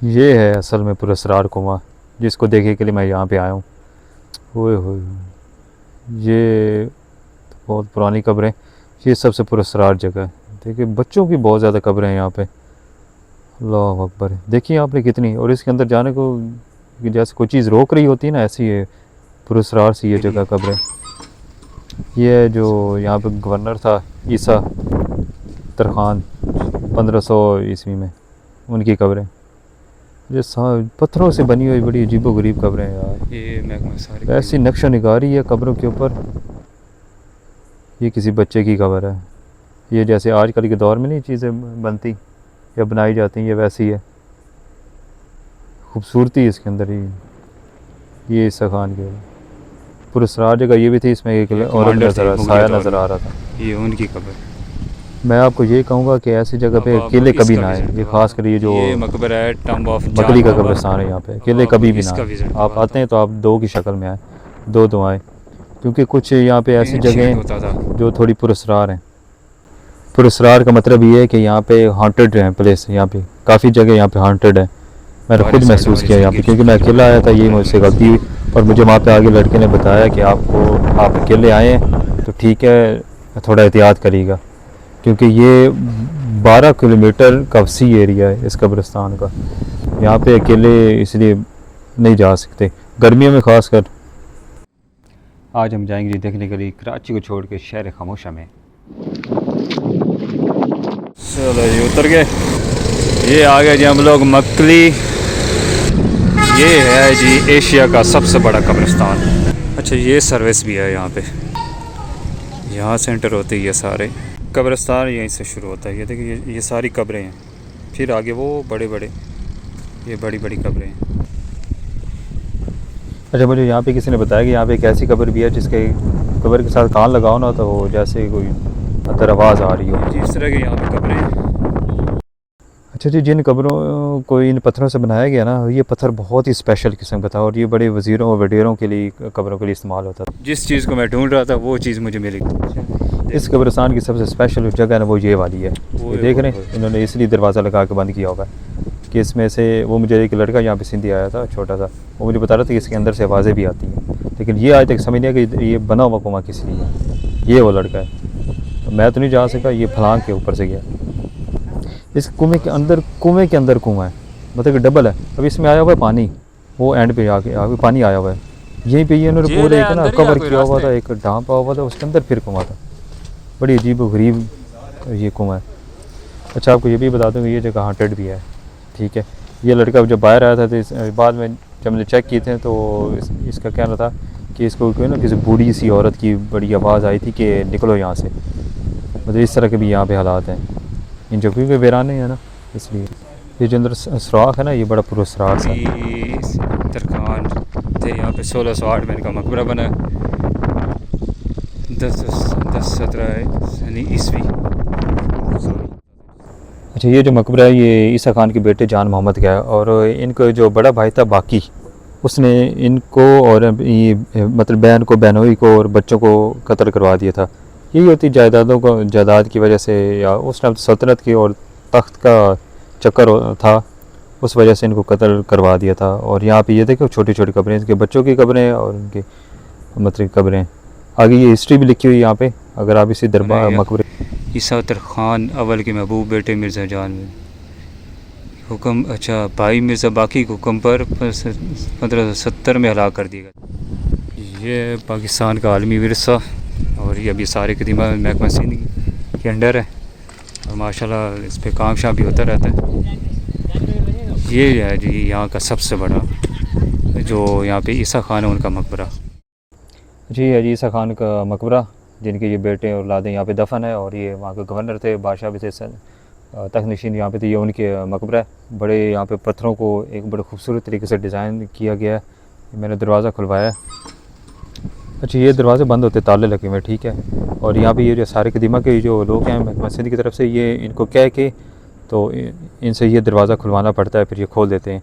ये है असल में पुरस्कार कुआं, जिसको देखने के लिए मैं यहाँ पे आया हूँ। ओए होए, ये बहुत पुरानी कब्रें। ये सबसे पुरस्कार जगह है। देखिए बच्चों की बहुत ज़्यादा कब्रें हैं यहाँ पे। अल्लाह अकबर, देखिए आपने कितनी, और इसके अंदर जाने को कि जैसे कोई चीज़ रोक रही होती है ना, ऐसी है पुरस्कार सी ये जगह कब्रें। ये जो यहाँ पे गवर्नर था ईसा तरखान 1500 ईस्वी में, उनकी कब्रें। ये पत्थरों से बनी हुई बड़ी अजीबो-गरीब कब्रें हैं यार। ये महकमा सारी ऐसी नक्शा निगारी है कब्रों के ऊपर। ये किसी बच्चे की कब्र है। ये जैसे आजकल के दौर में नहीं चीज़ें बनती या बनाई जाती हैं, ये वैसी है। खूबसूरती इसके अंदर ही। ये ईसा खान की पुरस्कार जगह ये भी थी, इसमें एक औरत नज़र साया नज़र आ रहा था। ये उनकी कब्र। मैं आपको ये कहूँगा कि ऐसी जगह पे अकेले कभी ना आए। ये खास कर ये जो मकबरा है टम्ब ऑफ बकरी का कब्रिस्तान है, यहाँ पे अकेले कभी भी ना आए। आप आते हैं तो आप दो की शक्ल में आए, दो दुआएं, क्योंकि कुछ यहाँ पे ऐसी जगह हैं जो थोड़ी पुरस्कार हैं। पुरस्कार का मतलब ये है कि यहाँ पे हॉन्टेड है प्लेस। यहाँ पे काफ़ी जगह यहाँ पे हॉन्टेड है। मैंने खुद महसूस किया यहाँ पे, क्योंकि मैं अकेला आया था, ये मुझसे गलती हुई। और मुझे वहाँ पे आगे लड़के ने बताया कि आप अकेले आए हैं तो ठीक है, थोड़ा एहतियात करिएगा, क्योंकि ये 12 किलोमीटर का वसी एरिया है इस कब्रिस्तान का। यहाँ पे अकेले इसलिए नहीं जा सकते, गर्मियों में ख़ास कर। आज हम जाएंगे जी देखने के लिए कराची को छोड़ के शहर खामोशा में। चलो जी उतर गए। ये आ गए जी हम लोग मकली। ये है जी एशिया का सबसे बड़ा कब्रिस्तान। अच्छा ये सर्विस भी है यहाँ पे, यहाँ से एंटर होते ही ये सारे कब्रिस्तान यहीं से शुरू होता है। ये देखिए ये सारी कब्रें हैं, फिर आगे वो बड़े बड़े ये बड़ी बड़ी कब्रें हैं। अच्छा, मुझे यहाँ पे किसी ने बताया कि यहाँ पे एक ऐसी कब्र भी है जिसके कब्र के साथ कान लगाओ ना तो वो जैसे कोई अंदर आवाज़ आ रही हो। जिस तरह के यहाँ पे कब्रें हैं। अच्छा जी, जिन कब्रों को इन पत्थरों से बनाया गया ना, ये पत्थर बहुत ही स्पेशल किस्म का था और ये बड़े वज़ीरों और वडेरों के लिए कब्रों के लिए इस्तेमाल होता था। जिस चीज़ को मैं ढूंढ रहा था वो चीज़ मुझे मिली। इस कब्रिस्तान की सबसे स्पेशल जगह है ना, वो ये वाली है। ये देख रहे हैं, इन्होंने इसलिए दरवाज़ा लगा के बंद किया होगा कि इसमें से वो, मुझे एक लड़का यहाँ पे सिंधी आया था छोटा सा, वो मुझे बता रहा था कि इसके अंदर से आवाज़ें भी आती हैं, लेकिन ये आज तक समझ नहीं आया कि ये बना हुआ कुआं किस लिए है। ये वो लड़का है, मैं तो नहीं जा सका, ये फलांग के ऊपर से गया। इस कुएँ के अंदर कुआं है, मतलब कि डबल है। अब इसमें आया हुआ है पानी, वो एंड पे आके पानी आया हुआ है। यहीं पे ये इन्होंने पूरे एक ना कवर किया हुआ था, एक ढांपा हुआ था, उसके अंदर फिर कुआं था। बड़ी अजीब व गरीब ये कुआं है। अच्छा, आपको ये भी बता दूँ कि ये जगह हॉन्टेड भी है, ठीक है। ये लड़का जब बाहर आया था तो बाद में जब मैंने चेक किए थे तो इसका कहना था कि इसको कोई ना किसी बूढ़ी सी औरत की बड़ी आवाज़ आई थी कि निकलो यहाँ से। मतलब इस तरह के भी यहाँ पे हालात हैं इन जगहों के, वीराने हैं ना, इसलिए। ये जो अंदर सुराख है ना, ये बड़ा पुरस्कार सा। तरखान थे यहाँ पे 1608 में इनका मकबरा बना, 1017 ईस्वी। अच्छा, ये जो मकबरा है ये ईसा खान के बेटे जान मोहम्मद का है, और इनको जो बड़ा भाई था बाकी, उसने इनको और ये मतलब बहन को, बहनोई को और बच्चों को कत्ल करवा दिया था। यही होती जायदाद की वजह से, या उस टाइम सल्तनत की और तख्त का चक्कर था, उस वजह से इनको कत्ल करवा दिया था। और यहाँ पे ये देखो छोटी छोटी कब्रें, इनके बच्चों की कब्रें और उनके मतलब कब्रें। आगे ये हिस्ट्री भी लिखी हुई है यहाँ पे, अगर आप इसी दरबार मकबरे। ईसा खान अव्वल के महबूब बेटे मिर्ज़ा जान में हुक्म, अच्छा भाई मिर्ज़ा बाकी के हुक्म पर 1570 में हलाक कर दिया गया। ये पाकिस्तान का आलमी विरसा, और ये अभी सारे कदीमा महकमा सिंध के अंडर है, और माशाल्लाह इस पर काम शाम भी होता रहता है। ये है जी यहाँ का सबसे बड़ा, जो यहाँ पे ईसा खान है उनका मकबरा। जी है जी, ईसा खान का मकबरा, जिनके ये बेटे और औलादें यहाँ पे दफन है। और ये वहाँ के गवर्नर थे, बादशाह भी थे, तख्त नशीन यहाँ पे थे, ये उनके मकबरा है। बड़े यहाँ पे पत्थरों को एक बड़े खूबसूरत तरीके से डिज़ाइन किया गया है। मैंने दरवाज़ा खुलवाया है। अच्छा, ये दरवाज़े बंद होते, ताले लगे हुए, ठीक है। और यहाँ पे ये जो सारे कदीमा के जो लोग हैं मस्जिद की तरफ से, ये इनको कह के तो इनसे ये दरवाज़ा खुलवाना पड़ता है, फिर ये खोल देते हैं।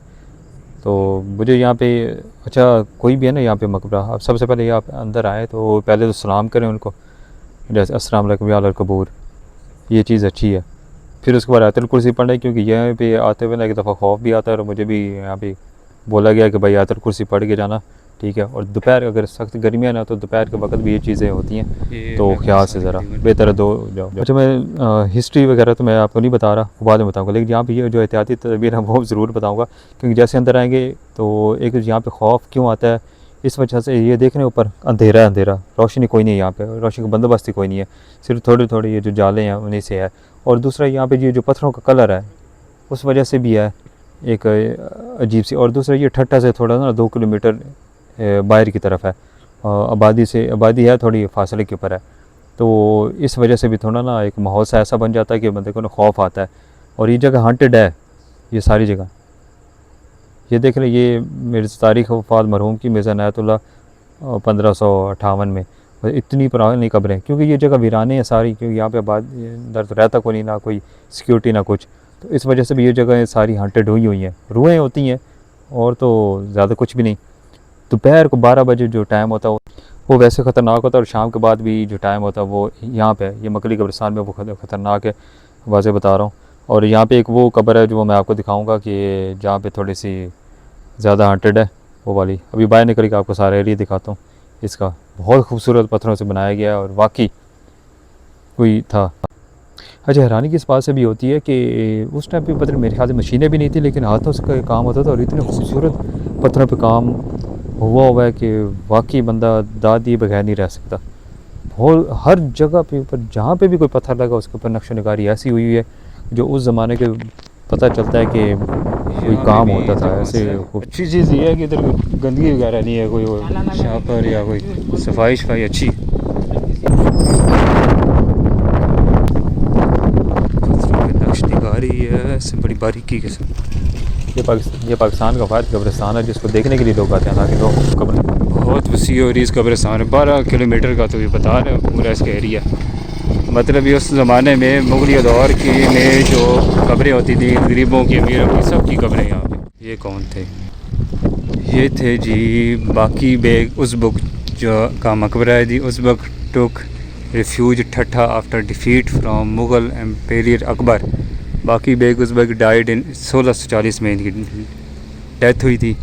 तो मुझे यहाँ पे, अच्छा कोई भी है ना यहाँ पे मकबरा, आप सबसे पहले आप अंदर आए तो पहले तो सलाम करें उनको, जैसे अस्सलाम वालेकुम या अल कबूर, ये चीज़ अच्छी है। फिर उसके बाद आयतुल कुर्सी पढ़े, क्योंकि यहाँ पे आते हुए ना एक दफ़ा खौफ भी आता है और मुझे भी यहाँ पे बोला गया कि भाई आयतुल कुर्सी पढ़ के जाना, ठीक है। और दोपहर अगर सख्त गर्मियाँ ना तो दोपहर के वक्त भी ये चीज़ें होती हैं, तो ख्याल से ज़रा बेहतर है दो जाओ। अच्छा, मैं हिस्ट्री वगैरह तो मैं आपको नहीं बता रहा, वो बाद में बताऊँगा, लेकिन यहाँ पे ये जो एहतियाती तदबीर है वो ज़रूर बताऊँगा, क्योंकि जैसे अंदर आएंगे तो एक यहाँ पे खौफ क्यों आता है, इस वजह से ये देखने ऊपर अंधेरा है, अंधेरा, रोशनी कोई नहीं है यहाँ पे, रोशनी का बंदोबस्त ही कोई नहीं है, सिर्फ थोड़ी थोड़ी ये जो जाले हैं उन्हीं से है। और दूसरा यहाँ पे ये जो पत्थरों का कलर है उस वजह से भी है एक अजीब सी। और दूसरा ये ठट्टा से थोड़ा ना 2 किलोमीटर बाहर की तरफ है, आबादी है थोड़ी फासले के ऊपर है, तो इस वजह से भी थोड़ा ना एक माहौल सा ऐसा बन जाता है कि बंदे को ना खौफ आता है। और ये जगह हॉन्टेड है, ये सारी जगह। ये देख रहे, ये मिर्ज़ा तारिक वफ़ात मरहूम की मिर्ज़ा इनायतुल्लाह 1558 में, इतनी पुरानी कब्रें, क्योंकि ये जगह वीराने हैं सारी, क्योंकि यहाँ पे अंदर तो रहता कोई नहीं, ना कोई सिक्योरिटी ना कुछ, तो इस वजह से भी ये जगह सारी हॉन्टेड हुई हैं, रूहें होती हैं और तो ज़्यादा कुछ भी नहीं। दोपहर को 12 बजे जो टाइम होता है वो वैसे ख़तरनाक होता है, और शाम के बाद भी जो टाइम होता है वो यहाँ पे ये मकली कब्रिस्तान में वो ख़तरनाक है, वाज़े बता रहा हूँ। और यहाँ पे एक वो कब्र है जो मैं आपको दिखाऊंगा कि जहाँ पे थोड़ी सी ज़्यादा हॉन्टेड है, वो वाली। अभी बाहर निकल के आपको सारा एरिया दिखाता हूँ इसका, बहुत खूबसूरत पत्थरों से बनाया गया है और वाकई कोई था। अच्छा, हैरानी की इस बात से भी होती है कि उस टाइम पे पता मेरे ख्याल से मशीनें भी नहीं थी, लेकिन हाथों से का काम होता था और इतने खूबसूरत पत्थरों पे काम हुआ है कि वाकई बंदा दाद दिए बगैर नहीं रह सकता। बहुत हर जगह पे ऊपर जहाँ पे भी कोई पत्थर लगा उसके ऊपर नक्श निगारी ऐसी हुई है जो उस ज़माने के पता चलता है कि कोई काम होता था ऐसे। अच्छी चीज़ ये है कि इधर गंदगी वगैरह नहीं है, कोई यहाँ पर या कोई सफाई शफाई अच्छी। नक्श निगारी है ऐसे बड़ी बारीकी के साथ। ये पाकिस्तान का वाहिद कब्रिस्तान है जिसको देखने के लिए लोग आते हैं, ताकि लोग कब्र बहुत वसी और इस कब्रिस्तान है 12 किलोमीटर का, तो ये बता रहे हैं पूरा इसका एरिया। मतलब ये उस ज़माने में मुगलिया दौर की में जो कब्रें होती थी गरीबों की, अमीरों की, सब की कब्रें यहाँ पे। ये कौन थे? ये थे जी बाकी बेग उज़्बेक जो का मकबरा है जी। उज़्बेक टुक रिफ्यूज ठट्ठा after defeat from Mughal Imperial Akbar. बाकी बेग उज़्बेक डाइड इन 1640 में इनकी डेथ हुई थी।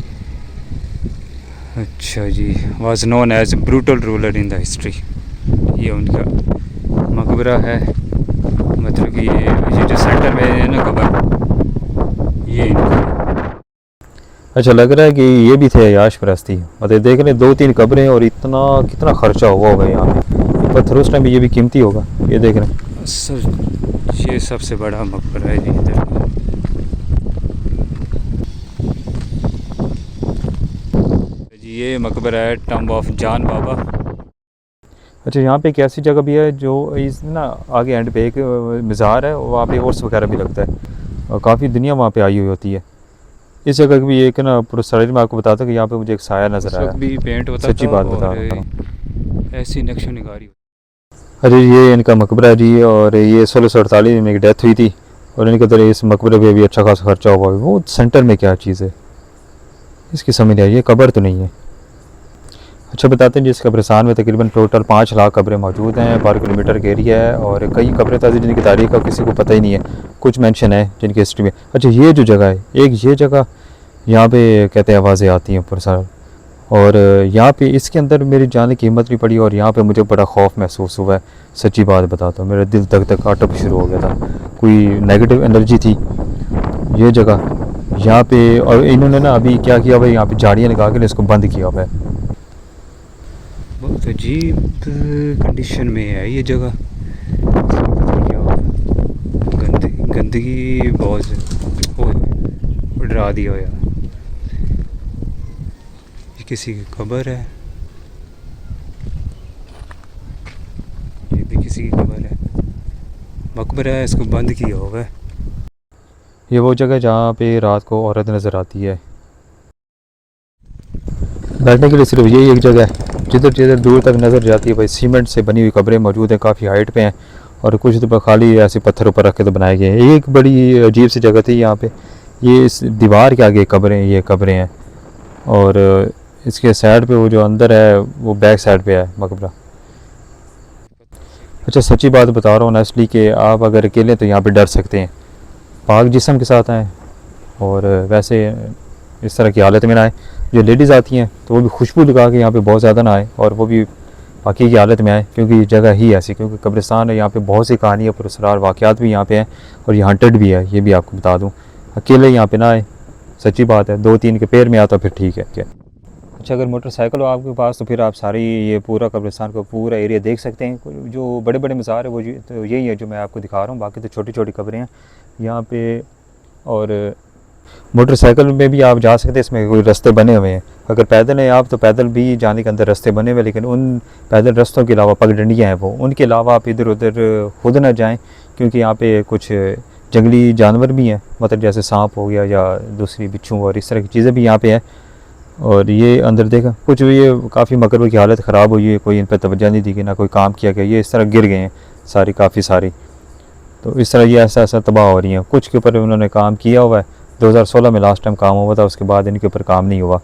अच्छा जी, was known as brutal ruler in the history. ये उनका मकबरा है, मतलब कि ये जो सेंटर में है ना कब्र, ये इनका। अच्छा, लग रहा है कि ये भी थे याश परस्ती। मतलब देख रहे 2-3 कब्रें और इतना कितना खर्चा हुआ होगा यहाँ पे, पत्थर उस टाइम में ये भी कीमती होगा। ये देख रहे हैं सर, ये सबसे बड़ा मकबरा है जी इधर। ये मकबरा है टम्ब ऑफ जान बाबा। अच्छा, यहाँ पे एक ऐसी जगह भी है जो इस ना आगे एंड पे एक मज़ार है, वहाँ पे उर्स वगैरह भी लगता है और काफ़ी दुनिया वहाँ पे आई हुई होती है। इस जगह की भी एक ना पूरा शरीर में आपको बताता कि यहाँ पे मुझे एक साया नज़र आया, भी पेंट होता सच्ची था बात बता और रहा हूँ। ऐसी नक्शो निगारी। अरे ये इनका मकबरा जी, और ये 1648 में एक डेथ हुई थी और इनके तरह इस मकबरे पे भी अच्छा खासा खर्चा हुआ है। वो सेंटर में क्या चीज़ है इसकी समझ नहीं आई, ये कब्र तो नहीं है। अच्छा, बताते हैं जिस कब्रिस्तान में तकरीबन टोटल 5 लाख कब्रें मौजूद हैं, 12 किलोमीटर का एरिया है और कई कब्रें तो जिनकी तारीख का किसी को पता ही नहीं है, कुछ मेंशन है जिनकी हिस्ट्री में। अच्छा, ये जो जगह है, एक ये जगह यहाँ पे कहते हैं आवाज़ें आती हैं ऊपर सारा, और यहाँ पे इसके अंदर मेरी जाने की हिम्मत नहीं पड़ी और यहाँ पे मुझे बड़ा खौफ महसूस हुआ है। सच्ची बात बताता हूँ, मेरा दिल धक धक अटक शुरू हो गया था, कोई नेगेटिव एनर्जी थी ये जगह यहाँ पे। और इन्होंने ना अभी क्या किया भाई, यहाँ पे झाड़ियाँ लगा के इसको बंद किया हुआ है। बहुत अजीब कंडीशन में है ये जगह। गंदगी बहुत डरा दिया यार। ये किसी की कब्र है, ये भी किसी की कब्र है, मकबरा है, इसको बंद किया हुआ है। ये वो जगह जहाँ पे रात को औरत नज़र आती है। बैठने के लिए सिर्फ यही एक जगह है, जिधर जिधर दूर तक नज़र जाती है भाई सीमेंट से बनी हुई कब्रें मौजूद हैं, काफ़ी हाइट पे हैं और कुछ तो खाली ऐसे पत्थर ऊपर रख के तो बनाए गए हैं। एक बड़ी अजीब सी जगह थी यहाँ पे, ये इस दीवार के आगे कब्रें, ये कब्रें हैं और इसके साइड पे वो जो अंदर है वो बैक साइड पे है मकबरा। अच्छा, सच्ची बात बता रहा हूँ ना, इसलिए कि आप अगर अकेले तो यहाँ पे डर सकते हैं। पाक जिस्म के साथ आएँ और वैसे इस तरह की हालत में ना आए। जो लेडीज़ आती हैं तो वो भी खुशबू लगा के यहाँ पे बहुत ज़्यादा ना आए और वो भी पाकी की हालत में आए, क्योंकि ये जगह ही ऐसी, क्योंकि कब्रिस्तान है यहाँ पे, बहुत सी कहानियाँ पुरस्कार वाक़यात भी यहाँ पे हैं और ये हॉन्टेड भी है, ये भी आपको बता दूँ। अकेले यहाँ पे ना आए, सच्ची बात है, 2-3 के पैर में आता फिर ठीक है क्या। अच्छा, अगर मोटरसाइकिल हो आपके पास तो फिर आप सारी ये पूरा कब्रिस्तान का पूरा एरिया देख सकते हैं। जो बड़े बड़े मज़ार है वो तो यही है जो मैं आपको दिखा रहा हूँ, बाकी तो छोटी छोटी कब्रें हैं यहाँ पे। और मोटरसाइकिल में भी आप जा सकते हैं, इसमें कोई रास्ते बने हुए हैं। अगर पैदल हैं आप तो पैदल भी जाने के अंदर रास्ते बने हुए हैं, लेकिन उन पैदल रास्तों के अलावा पगडंडियाँ हैं वो, उनके अलावा आप इधर उधर खुद ना जाएं, क्योंकि यहाँ पे कुछ जंगली जानवर भी हैं, मतलब जैसे सांप हो गया या दूसरी बिच्छू और इस तरह की चीज़ें भी यहाँ पे हैं। और ये अंदर देखा कुछ ये काफ़ी मकरबे की हालत ख़राब हुई है, कोई इन पर तवज्जो नहीं दी गई, ना कोई काम किया गया, ये इस तरह गिर गए हैं सारी, काफ़ी सारी। तो इस तरह ये ऐसा ऐसा तबाह हो रही हैं। कुछ के ऊपर उन्होंने काम किया हुआ है, 2016 में लास्ट टाइम काम हुआ था, उसके बाद इनके ऊपर काम नहीं हुआ।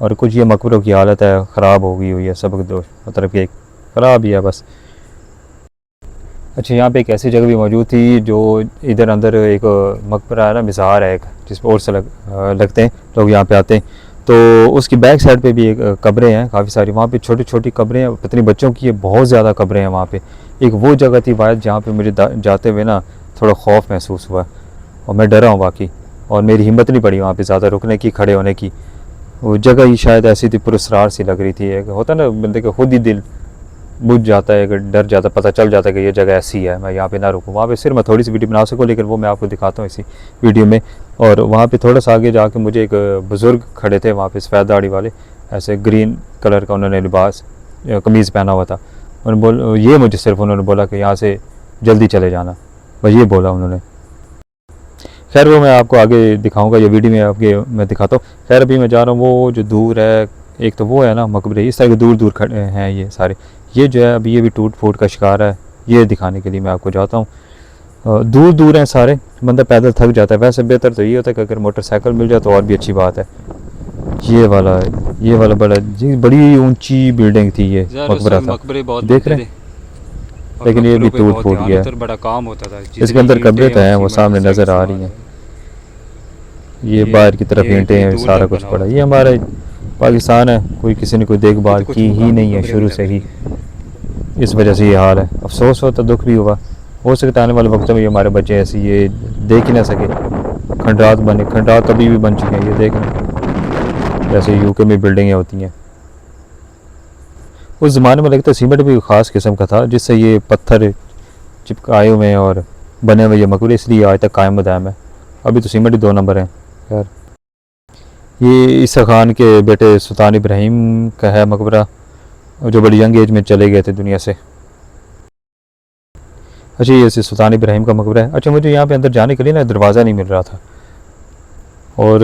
और कुछ ये मकबरों की हालत है ख़राब हो गई हुई है, सबक दोष मतलब कि ख़राब ही है बस। अच्छा, यहाँ पे एक ऐसी जगह भी मौजूद थी जो इधर अंदर एक मकबरा है ना, मज़ार है एक, जिस पर और से लगते हैं लोग यहाँ पे आते हैं। तो उसकी बैक साइड पे भी एक कब्रें हैं काफ़ी सारी, वहाँ पे छोटी छोटी कब्रें हैं, पत्नी बच्चों की, बहुत ज़्यादा कब्रें हैं वहाँ पे। एक वो जगह थी वायद जहाँ पे मुझे जाते हुए ना थोड़ा खौफ महसूस हुआ और मैं डरा हूँ बाकी, और मेरी हिम्मत नहीं पड़ी वहाँ पे ज़्यादा रुकने की, खड़े होने की। वो जगह ही शायद ऐसी थी, पुरस्कार सी लग रही थी। एक होता ना बंदे का खुद ही दिल बुझ जाता है, अगर डर जाता, पता चल जाता है कि ये जगह ऐसी है, मैं यहाँ पे ना रुकूँ। वहाँ पे सिर्फ मैं थोड़ी सी वीडियो बना सकूँ, लेकिन वो मैं आपको दिखाता हूँ इसी वीडियो में। और वहाँ पे थोड़ा सा आगे जाके मुझे एक बुज़ुर्ग खड़े थे वहाँ पे, सफ़ेद दाढ़ी वाले, ऐसे ग्रीन कलर का उन्होंने लिबास कमीज़ पहना हुआ था। उन्होंने ये मुझे सिर्फ उन्होंने बोला कि यहाँ से जल्दी चले जाना, बस ये बोला उन्होंने। खैर वो मैं आपको आगे दिखाऊंगा, ये वीडियो में आपके मैं दिखाता हूँ। खैर अभी मैं जा रहा हूँ, वो जो दूर है एक तो वो है ना मकबरे, इस तरह के दूर दूर खड़े हैं ये सारे। ये जो है अभी ये भी टूट फूट का शिकार है, ये दिखाने के लिए मैं आपको जाता हूँ। दूर दूर हैं सारे, बंदा पैदल थक जाता है। वैसे बेहतर तो ये होता है कि अगर मोटरसाइकिल मिल जाए तो और भी अच्छी बात है। ये वाला बड़ा जी बड़ी ऊंची बिल्डिंग थी, ये मकबरा था, देख रहे हैं, लेकिन ये भी टूट फूट गया है। बड़ा काम होता था, इसके अंदर कब्रें तो हैं, वो सामने नज़र आ रही हैं। ये बाहर की तरफ ईंटें हैं, सारा कुछ पड़ा। ये हमारा पाकिस्तान है, कोई किसी ने कोई देखभाल की ही नहीं है शुरू से ही, इस वजह से ये हाल है। अफसोस होता, दुख भी हुआ। हो सकता है आने वाले वक्तों में ये हमारे बच्चे ऐसे ये देख ही ना सके। खंडरात बने, खंडरात अभी भी बन चुके हैं, ये देख रहे, जैसे यूके में बिल्डिंगें होती हैं। उस ज़माने में लगता है सीमेंट भी ख़ास किस्म का था, जिससे ये पत्थर चिपकाए हुए हैं और बने हुए ये मकबरे इसलिए आज तक कायम दायम है। अभी तो सीमेंट ही 2 नंबर हैं। खैर ये ईसा खान के बेटे सुल्तान इब्राहिम का है मकबरा, जो बड़ी यंग एज में चले गए थे दुनिया से। अच्छा, ये सुल्तान इब्राहिम का मकबरा है। अच्छा, मुझे यहाँ पे अंदर जाने के लिए ना दरवाज़ा नहीं मिल रहा था, और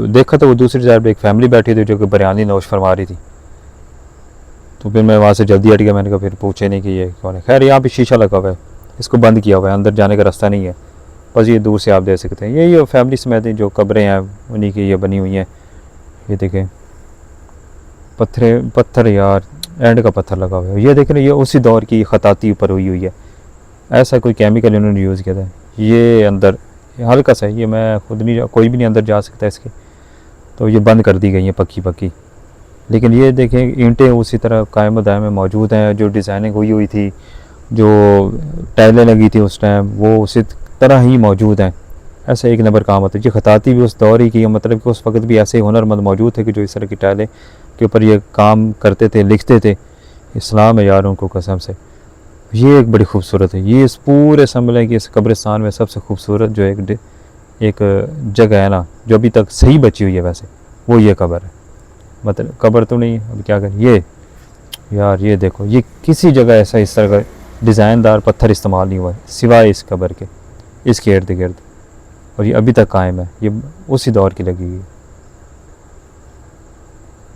देखा तो वो दूसरी साइड पे एक फैमिली बैठी थी जो कि बिरयानी नोश फरमा रही थी। तो फिर मैं वहाँ से जल्दी हट गया, मैंने कहा फिर पूछे नहीं कि ये कौन है। खैर यहाँ पे शीशा लगा हुआ है, इसको बंद किया हुआ है, अंदर जाने का रास्ता नहीं है, बस ये दूर से आप देख सकते हैं। यही फैमिली समेत जो कब्रें हैं उन्हीं की ये बनी हुई हैं। ये देखें पत्थर यार, एंड का पत्थर लगा हुआ है। ये देख रहे, ये उसी दौर की खताती ऊपर हुई है, ऐसा कोई केमिकल इन्होंने यूज़ किया था। ये अंदर हल्का सा, ये मैं खुद नहीं, कोई भी नहीं अंदर जा सकता इसके, तो ये बंद कर दी गई हैं पक्की। लेकिन ये देखें ईंटें उसी तरह कायम दायम में मौजूद हैं, जो डिज़ाइनिंग हुई थी, जो टाइलें लगी थी उस टाइम, वो उसी तरह ही मौजूद हैं। ऐसा एक नंबर काम होता है। ये खताती भी उस दौर ही की, मतलब कि उस वक्त भी ऐसे हुनरमंद मौजूद थे कि जो इस तरह की टाइलें के ऊपर ये काम करते थे, लिखते थे। इस्लाम है यार उनको कसम से। ये एक बड़ी खूबसूरत है, ये इस पूरे समझ कि इस कब्रिस्तान में सबसे खूबसूरत जो एक जगह है ना, जो अभी तक सही बची हुई है वैसे, वो ये कब्र है। मतलब कब्र तो नहीं, अब क्या करें। ये यार ये देखो, ये किसी जगह ऐसा इस तरह का डिज़ाइनदार पत्थर इस्तेमाल नहीं हुआ है सिवाय इस कब्र के, इसके इर्द गिर्द, और ये अभी तक कायम है। ये उसी दौर की लगी हुई है,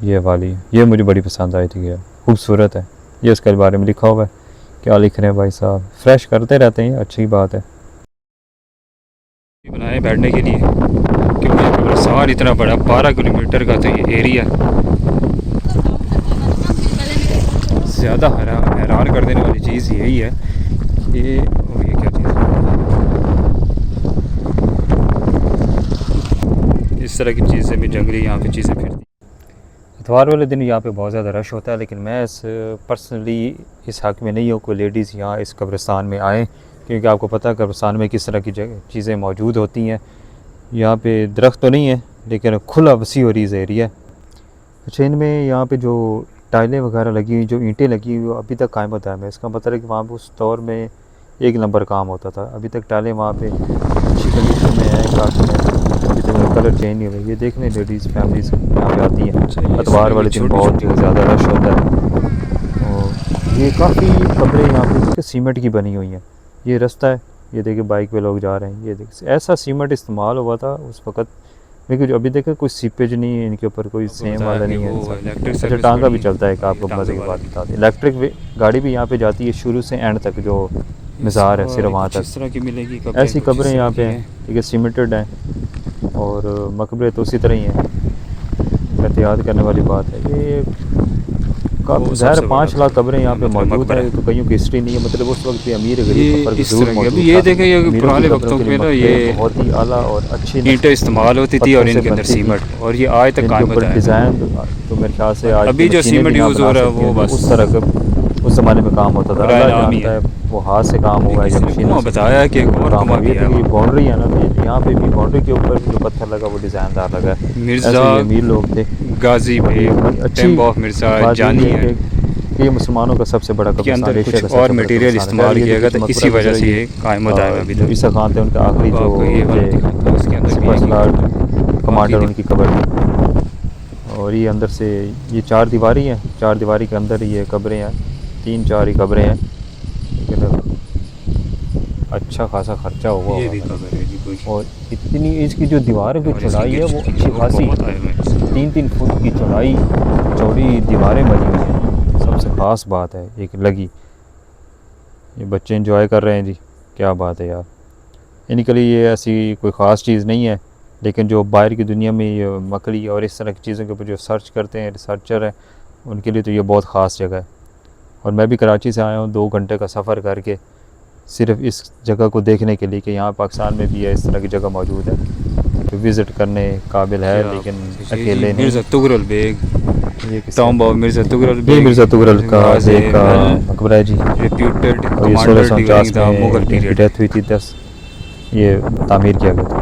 ये वाली, ये मुझे बड़ी पसंद आई थी, खूबसूरत है। ये उसके बारे में लिखा हुआ है, क्या लिख रहे हैं भाई साहब, फ्रेश करते रहते हैं, अच्छी बात है। बनाए बैठने के लिए, क्योंकि कब्रिस्तान इतना बड़ा 12 किलोमीटर का तो ये एरिया, ज़्यादा हैरान कर देने वाली चीज़ यही है। ये क्या चीज़, इस तरह की चीज़ें भी जंगली यहाँ पे चीज़ें फिरती। इतवार वाले दिन यहाँ पे बहुत ज़्यादा रश होता है, लेकिन मैं पर्सनली इस हक़ में नहीं हूँ कोई लेडीज़ यहाँ इस कब्रिस्तान में आएँ, क्योंकि आपको पता है कब्रिस्तान में किस तरह की चीज़ें मौजूद होती हैं। यहाँ पे दरख्त तो नहीं है, लेकिन खुला वसी और रीज़ एरिया है। अच्छा, इनमें यहाँ पे जो टाइलें वगैरह लगी हुई, जो ईंटें लगी हुई, वो अभी तक कायम होता है। इसका मतलब है कि वहाँ पे उस दौर में एक नंबर काम होता था। अभी तक टाइलें वहाँ पे अच्छी कंडीशन में है, काफ़ी है, अभी तक उनका कलर चेंज नहीं हुआ। ये देख लें, लेडीज़ फैमिलीज़ यहाँ पे आती हैं। इतवार वाले दिन बहुत ज़्यादा रश होता है। और ये काफ़ी कमरे यहाँ पे सीमेंट की बनी हुई हैं। ये रास्ता है, ये देखिए बाइक पे लोग जा रहे हैं। ये देखिए ऐसा सीमेंट इस्तेमाल हुआ था उस वक़्त, लेकिन जो अभी देखे कोई सीपेज नहीं है इनके ऊपर, कोई सेम वाला नहीं है। अच्छा, टांगा भी चलता है, आपको मज़े की बात बता दें। इलेक्ट्रिक गाड़ी भी यहाँ पे जाती है शुरू से एंड तक, जो मज़ार है सिर्फ वहाँ तक। इस तरह की मिलेगी ऐसी कब्रें यहाँ पे हैं, ठीक है, सीमेंटेड हैं। और मकबरे तो उसी तरह ही हैं, एहतियात करने वाली बात है। ये काफ़ी ज़ाहिर 5 लाख कब्रें यहाँ पे मौजूद है, तो कईयों की हिस्ट्री नहीं है। मतलब उस वक्त भी अमीर गरीब का फर्क जरूर मौजूद था। अभी ये देखें, ये पुराने वक्तों में ना ये बहुत ही आला और अच्छी ईंटें इस्तेमाल होती थी और इनके अंदर सीमेंट, और ये आज तक कायम होता है। डिज़ाइन तो मेरे ख्याल से आज अभी जो सीमेंट यूज़ हो रहा है वो बस उस तरह का उस ज़माने में काम होता था। अल्लाह जानता है वो हाथ से काम हुआ है या मशीन से बताया कि एक और काम कमा हुआ है। ये बाउंड्री है ना, तो यहाँ पे भी बाउंड्री के ऊपर जो पत्थर लगा वो डिज़ाइनदार लगा है। मिर्ज़ा अमीर लोग थे, गाजी टेम्प ऑफ मिर्ज़ा जानी है ये मुसलमानों का सबसे बड़ा के अंदर कुछ और मटेरियल इस्तेमाल किया गया, तो इसी वजह से ये कायम होता है अभी तक। ईसा खान थे उनके आखिरी जो उसके अंदर कमांडर, उनकी कब्र है। और ये अंदर से ये 4 दीवारी हैं, 4 दीवारी के अंदर ये कब्रें हैं, 3-4 ही कब्रें हैं, लेकिन अच्छा खासा खर्चा हुआ ये भी कब्र है जी कोई। और इतनी इसकी जो दीवार की चौड़ाई है वो अच्छी खासी, 3-3 फुट की चौड़ाई चौड़ी दीवारें बनी हुई हैं। सबसे ख़ास बात है एक लगी, ये बच्चे एंजॉय कर रहे हैं जी, क्या बात है यार। इनके लिए ये ऐसी कोई ख़ास चीज़ नहीं है, लेकिन जो बाहर की दुनिया में ये मकड़ी और इस तरह की चीज़ों के ऊपर जो सर्च करते हैं, रिसर्चर हैं, उनके लिए तो ये बहुत ख़ास जगह है। और मैं भी कराची से आया हूँ 2 घंटे का सफ़र करके, सिर्फ इस जगह को देखने के लिए कि यहाँ पाकिस्तान में भी है इस तरह की जगह मौजूद है, तो विज़िट करने काबिल है, लेकिन अकेले नहीं। मिर्ज़ा तुगरल बेग, टॉम्ब ऑफ मिर्ज़ा तुगरल बेग, ये मिर्ज़ा तुगरल का बेग का मकबरा है जी। रेप्यूटेड और ये 1649 में इनकी डेथ हुई थी, 10 ये तामीर किया गया था।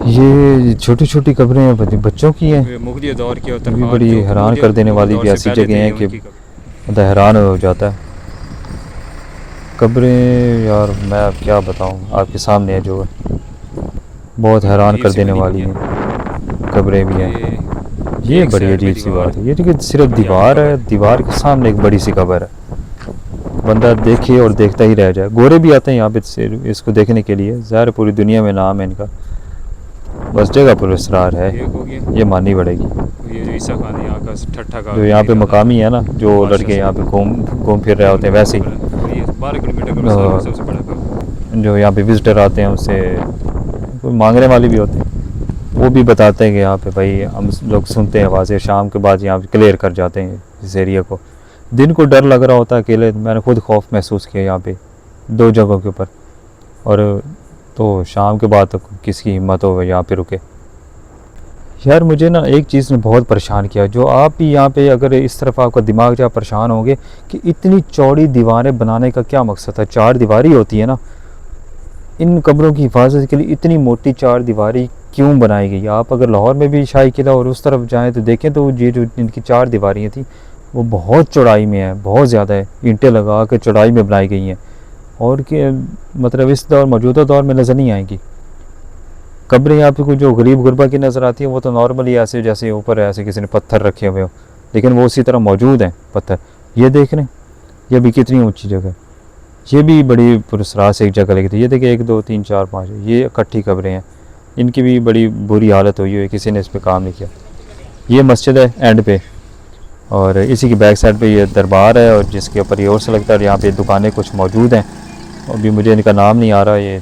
ये छोटी छोटी कब्रें हैं, बच्चों की हैं। मुगलिया दौर की ये भी बड़ी हैरान कर देने वाली भी ऐसी जगह हैं कि मतलब हैरान हो जाता है। कब्रें यार मैं अब क्या बताऊं, आपके सामने है जो है, बहुत हैरान कर देने वाली हैं कब्रें भी हैं। ये बड़ी अजीब सी बात है, ये देखिए सिर्फ दीवार है, दीवार के सामने एक बड़ी सी कब्र है, बंदा देखे और देखता ही रह जाए। गोरे भी आते हैं यहाँ पे इसको देखने के लिए, ज़ाहिर पूरी दुनिया में नाम है इनका, बस जगह पर इसरार है, ये माननी पड़ेगी। ये जो ईसा खान यहाँ का ठट्ठा का जो यहाँ पे मकामी है ना, जो लड़के यहाँ पे घूम फिर रहे होते हैं, वैसे ही 12 किलोमीटर का सबसे बड़ा जो यहाँ पे विजिटर आते हैं उनसे कोई मांगने वाले भी होते हैं, वो भी बताते हैं कि यहाँ पे भाई हम लोग सुनते हैं आवाज़ें, शाम के बाद यहाँ पे क्लियर कर जाते हैं इस एरिया को। दिन को डर लग रहा होता है अकेले, मैंने खुद खौफ महसूस किया यहाँ पे 2 जगहों के ऊपर, और तो शाम के बाद तो किसकी हिम्मत हो यहाँ पे रुके। यार मुझे ना एक चीज़ ने बहुत परेशान किया, जो आप भी यहाँ पे अगर इस तरफ आपका दिमाग जहाँ परेशान होंगे कि इतनी चौड़ी दीवारें बनाने का क्या मकसद है। 4 दीवारी होती है ना, इन कब्रों की हिफाजत के लिए इतनी मोटी 4 दीवारी क्यों बनाई गई। आप अगर लाहौर में भी शाही किला और उस तरफ जाएँ तो देखें तो ये जो इनकी 4 दीवारियाँ थी वो बहुत चौड़ाई में है, बहुत ज़्यादा है, ईंटें लगा के चौड़ाई में बनाई गई हैं, और कि मतलब इस दौर मौजूदा दौर में नज़र नहीं आएंगी। कब्रें यहाँ पे कोई जो गरीब गुरबा की नज़र आती है वो तो नॉर्मली ऐसे जैसे ऊपर ऐसे किसी ने पत्थर रखे हुए हो, लेकिन वो उसी तरह मौजूद हैं पत्थर। ये देख रहे हैं, ये भी कितनी ऊंची जगह है, ये भी बड़ी पुरस्कार से एक जगह लगी थी। ये देखिए 1 2 3 4 5 ये इकट्ठी कब्रें हैं, इनकी भी बड़ी बुरी हालत हुई है, किसी ने इस पर काम नहीं किया। ये मस्जिद है एंड पे, और इसी की बैक साइड पे ये दरबार है, और जिसके ऊपर ये और से लगता है यहाँ पे दुकानें कुछ मौजूद हैं, अभी मुझे इनका नाम नहीं आ रहा ये।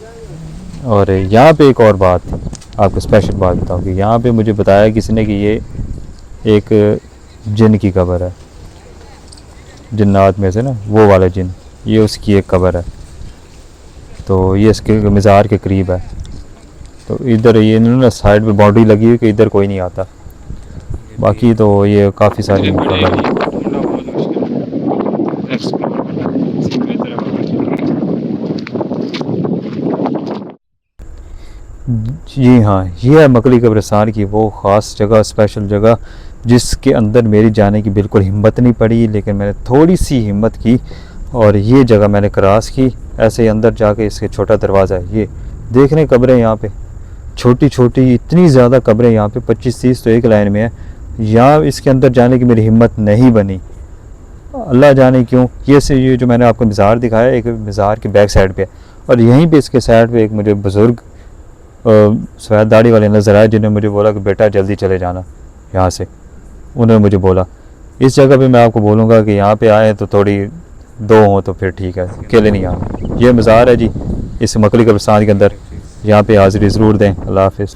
और यहाँ पे एक और बात आपको स्पेशल बात बताऊँ कि यहाँ पे मुझे बताया किसी ने कि ये एक जिन की कब्र है, जिन्नात में से ना वो वाला जिन, ये उसकी एक कब्र है, तो ये इसके मज़ार के करीब है। तो इधर ये इन्होंने साइड पे बाउंड्री लगी हुई कि इधर कोई नहीं आता, बाकी तो ये काफ़ी सारी कब्र है। जी हाँ, ये है मकली कब्रिस्तान की वो ख़ास जगह, स्पेशल जगह, जिसके अंदर मेरी जाने की बिल्कुल हिम्मत नहीं पड़ी, लेकिन मैंने थोड़ी सी हिम्मत की और ये जगह मैंने क्रॉस की। ऐसे ही अंदर जाके इसके छोटा दरवाज़ा है, ये देख रहे हैं कब्रें यहाँ पे छोटी छोटी, इतनी ज़्यादा कब्रें यहाँ पे 25-30 तो एक लाइन में है। यहाँ इसके अंदर जाने की मेरी हिम्मत नहीं बनी, अल्लाह जाने क्यों। ये जो मैंने आपको मज़ार दिखाया, एक मज़ार के बैक साइड पे है, और यहीं पे इसके साइड पे एक मुझे बुज़ुर्ग सफ़ेद दाढ़ी वाले नज़र आए, जिन्होंने मुझे बोला कि बेटा जल्दी चले जाना यहाँ से। उन्होंने मुझे बोला इस जगह पे मैं आपको बोलूँगा कि यहाँ पे आए तो थोड़ी दो हों तो फिर ठीक है, अकेले नहीं आना। ये मज़ार है जी इस मकली कब्रिस्तान के अंदर, यहाँ पे हाज़िरी ज़रूर दें। अल्लाह हाफ़िज़।